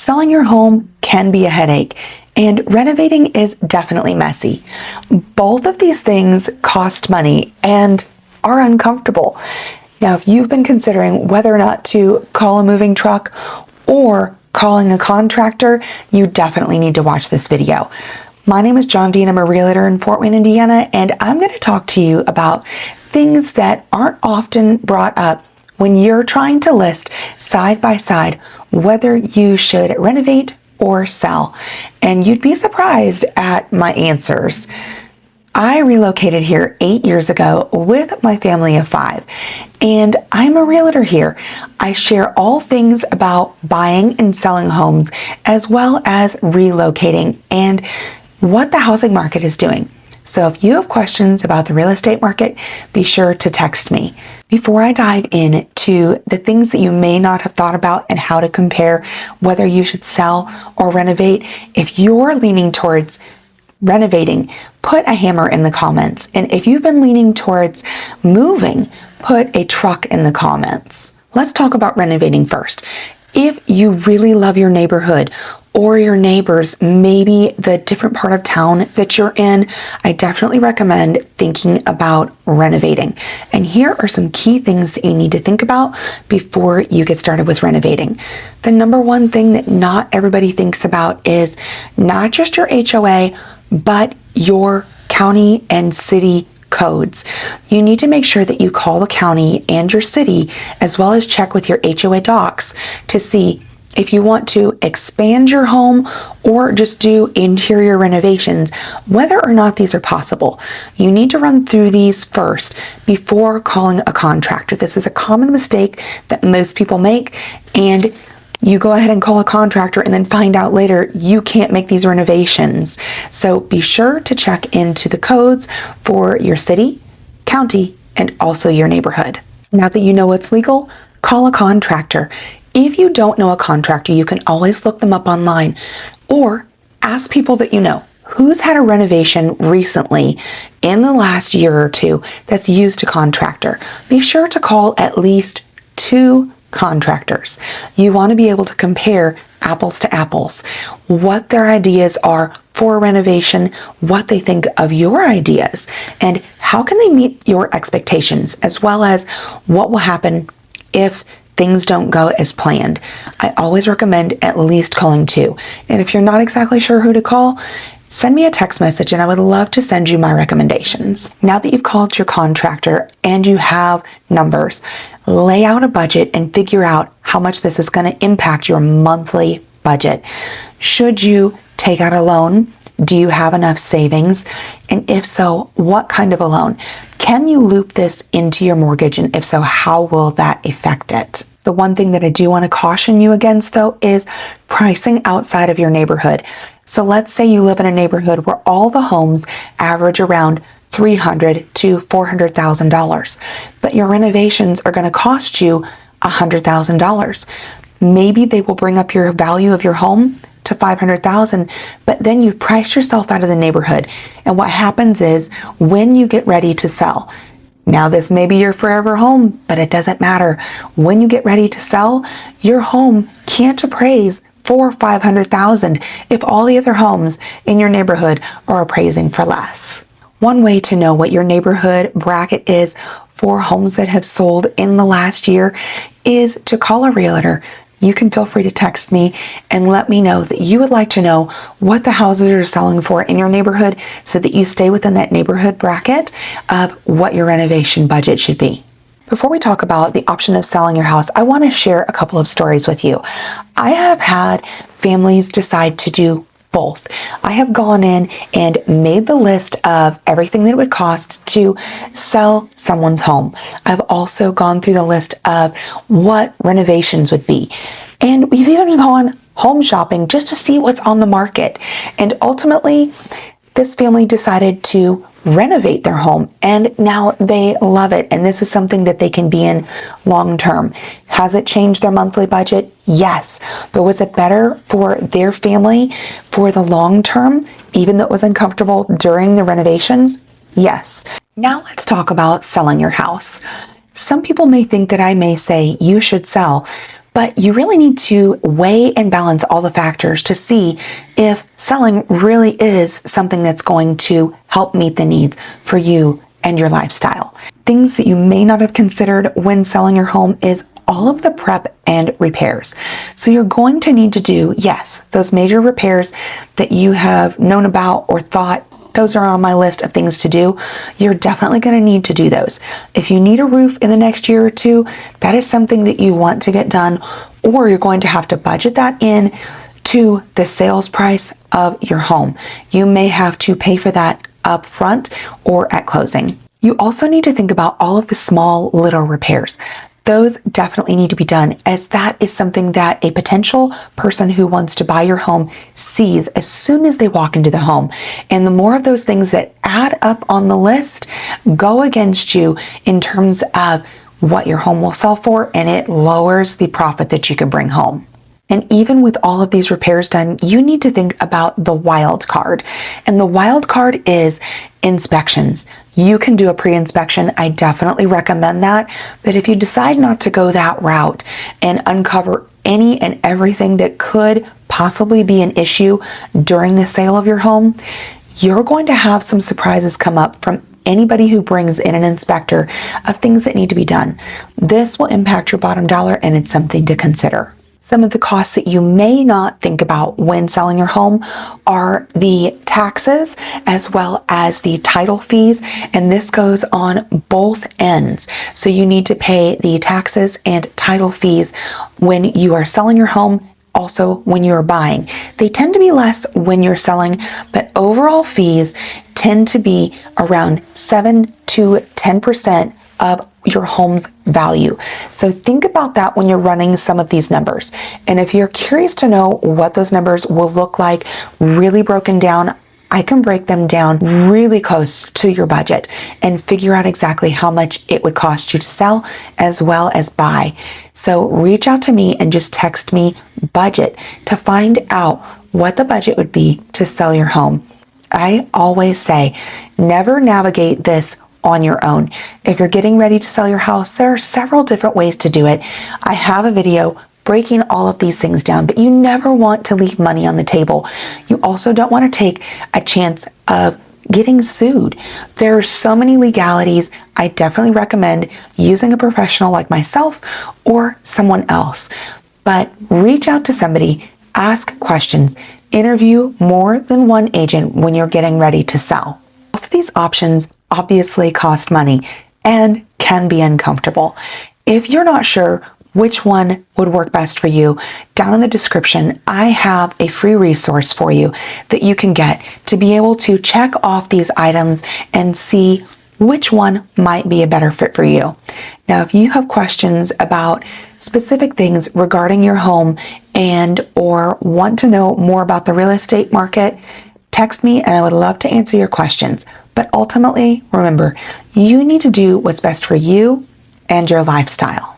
Selling your home can be a headache, and renovating is definitely messy. Both of these things cost money and are uncomfortable. Now, if you've been considering whether or not to call a moving truck or calling a contractor, you definitely need to watch this video. My name is John Dean. I'm a realtor in Fort Wayne, Indiana, and I'm going to talk to you about things that aren't often brought up when you're trying to list side by side whether you should renovate or sell. And you'd be surprised at my answers. I relocated here 8 years ago with my family of 5, and I'm a realtor here. I share all things about buying and selling homes, as well as relocating and what the housing market is doing. So if you have questions about the real estate market, be sure to text me. Before I dive into the things that you may not have thought about and how to compare whether you should sell or renovate, if you're leaning towards renovating, put a hammer in the comments. And if you've been leaning towards moving, put a truck in the comments. Let's talk about renovating first. If you really love your neighborhood or your neighbors, maybe the different part of town that you're in, I definitely recommend thinking about renovating. And here are some key things that you need to think about before you get started with renovating. The number one thing that not everybody thinks about is not just your HOA, but your county and city codes. You need to make sure that you call the county and your city, as well as check with your HOA docs to see if you want to expand your home or just do interior renovations, whether or not these are possible. You need to run through these first before calling a contractor. This is a common mistake that most people make, and you go ahead and call a contractor and then find out later you can't make these renovations. So be sure to check into the codes for your city, county, and also your neighborhood. Now that you know what's legal, call a contractor. If you don't know a contractor, you can always look them up online or ask people that you know. Who's had a renovation recently in the last year or two that's used a contractor? Be sure to call at least 2 contractors. You want to be able to compare apples to apples, what their ideas are for renovation, what they think of your ideas, and how can they meet your expectations, as well as what will happen if things don't go as planned. I always recommend at least calling 2. And if you're not exactly sure who to call, send me a text message and I would love to send you my recommendations. Now that you've called your contractor and you have numbers, lay out a budget and figure out how much this is going to impact your monthly budget. Should you take out a loan? Do you have enough savings? And if so, what kind of a loan? Can you loop this into your mortgage? And if so, how will that affect it? The one thing that I do want to caution you against, though, is pricing outside of your neighborhood. So let's say you live in a neighborhood where all the homes average around $300,000 to $400,000, but your renovations are going to cost you $100,000. Maybe they will bring up your value of your home to $500,000, but then you've priced yourself out of the neighborhood. And what happens is when you get ready to sell, now this may be your forever home, but it doesn't matter. When you get ready to sell, your home can't appraise for $500,000 if all the other homes in your neighborhood are appraising for less. One way to know what your neighborhood bracket is for homes that have sold in the last year is to call a realtor. You can feel free to text me and let me know that you would like to know what the houses are selling for in your neighborhood so that you stay within that neighborhood bracket of what your renovation budget should be. Before we talk about the option of selling your house, I want to share a couple of stories with you. I have had families decide to do both. I have gone in and made the list of everything that it would cost to sell someone's home. I've also gone through the list of what renovations would be. And we've even gone home shopping just to see what's on the market. And ultimately, this family decided to renovate their home, and now they love it. And this is something that they can be in long term. Has it changed their monthly budget? Yes. But was it better for their family for the long term, even though it was uncomfortable during the renovations? Yes. Now let's talk about selling your house. Some people may think that I may say you should sell, But you really need to weigh and balance all the factors to see if selling really is something that's going to help meet the needs for you and your lifestyle. Things that you may not have considered when selling your home is all of the prep and repairs. So you're going to need to do, yes, those major repairs that you have known about or thought those are on my list of things to do. You're definitely going to need to do those. If you need a roof in the next year or two, that is something that you want to get done, or you're going to have to budget that in to the sales price of your home. You may have to pay for that up front or at closing. You also need to think about all of the small little repairs. Those definitely need to be done, as that is something that a potential person who wants to buy your home sees as soon as they walk into the home. And the more of those things that add up on the list go against you in terms of what your home will sell for, and it lowers the profit that you can bring home. And even with all of these repairs done, you need to think about the wild card. And the wild card is inspections. You can do a pre-inspection. I definitely recommend that. But if you decide not to go that route and uncover any and everything that could possibly be an issue during the sale of your home, you're going to have some surprises come up from anybody who brings in an inspector of things that need to be done. This will impact your bottom dollar, and it's something to consider. Some of the costs that you may not think about when selling your home are the taxes as well as the title fees, and this goes on both ends. So you need to pay the taxes and title fees when you are selling your home, also when you're buying. They tend to be less when you're selling, but overall fees tend to be around 7 to 10% of your home's value. So think about that when you're running some of these numbers. And if you're curious to know what those numbers will look like really broken down, I can break them down really close to your budget and figure out exactly how much it would cost you to sell as well as buy. So reach out to me and just text me budget to find out what the budget would be to sell your home. I always say, never navigate this on your own. If you're getting ready to sell your house, there are several different ways to do it. I have a video breaking all of these things down, but you never want to leave money on the table. You also don't want to take a chance of getting sued. There are so many legalities. I definitely recommend using a professional like myself or someone else. But reach out to somebody, ask questions, interview more than one agent when you're getting ready to sell. Both of these options obviously cost money and can be uncomfortable. If you're not sure which one would work best for you, down in the description, I have a free resource for you that you can get to be able to check off these items and see which one might be a better fit for you. Now, if you have questions about specific things regarding your home and or want to know more about the real estate market, text me and I would love to answer your questions. But ultimately, remember, you need to do what's best for you and your lifestyle.